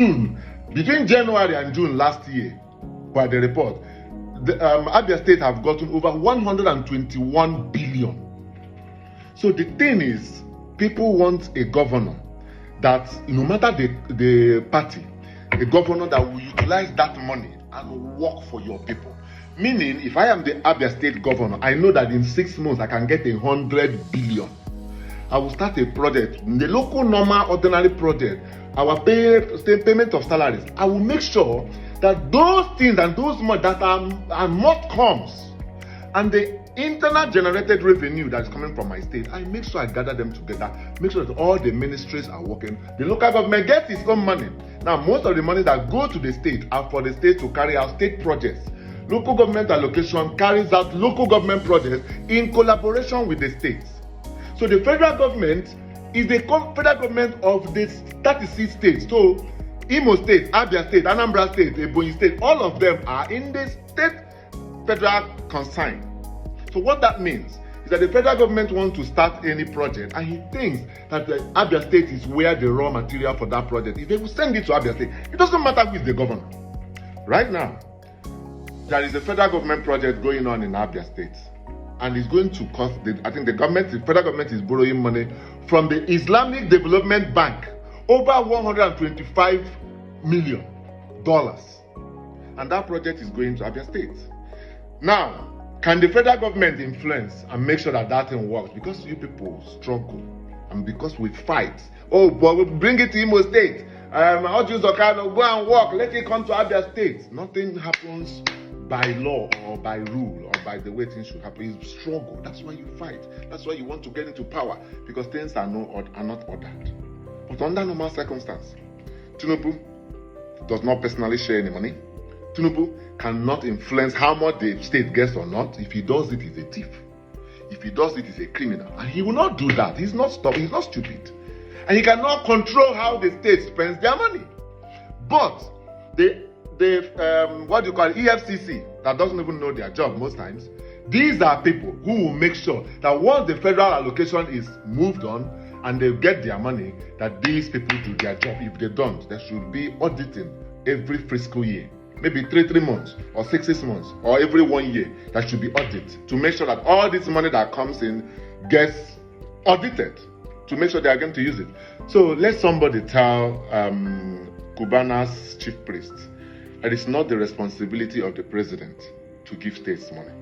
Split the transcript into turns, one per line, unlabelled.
Between January and June last year, by the report, the Abia State have gotten over 121 billion. So the thing is, people want a governor that, no matter the party, a governor that will utilize that money and work for your people. Meaning, if I am the Abia State governor, I know that in 6 months I can get 100 billion. I will start a project, the local normal ordinary project, our payment of salaries. I will make sure that those things and those money that are not comes, and the internal generated revenue that is coming from my state, I make sure I gather them together, make sure that all the ministries are working. The local government gets its own money. Now, most of the money that go to the state are for the state to carry out state projects. Local government allocation carries out local government projects in collaboration with the states. So the federal government is the federal government of the 36 states. So Imo State, Abia State, Anambra State, Ebonyi State, all of them are in the state federal concern. So what that means is that the federal government wants to start any project, and he thinks that the Abia State is where the raw material for that project is. They will send it to Abia State. It doesn't matter who is the governor. Right now, there is a federal government project going on in Abia State, and it's going to cost, I think the federal government is borrowing money from the Islamic Development Bank, over $125 million. And that project is going to Abia State. Now, can the federal government influence and make sure that that thing works? Because you people struggle and because we fight. Oh, but we'll bring it to Imo State. I'll use Okano, go and work, let it come to Abia State. Nothing happens by law or by rule or by the way things should happen. You struggle. That's why you fight. That's why you want to get into power, because things are not ordered. But under normal circumstances, Tinubu does not personally share any money. Tinubu cannot influence how much the state gets or not. If he does it, he's a thief. If he does it, he's a criminal. And he will not do that. He's not stupid. He's not stupid. And he cannot control how the state spends their money. But the what do you call it, EFCC, that doesn't even know their job most times, these are people who will make sure that once the federal allocation is moved on and they get their money, that these people do their job. If they don't, there should be auditing every fiscal year. Maybe 3 months or 6 months or every 1 year, that should be audited to make sure that all this money that comes in gets audited to make sure they are going to use it. So let somebody tell Cubana's chief priest that it's not the responsibility of the president to give states money.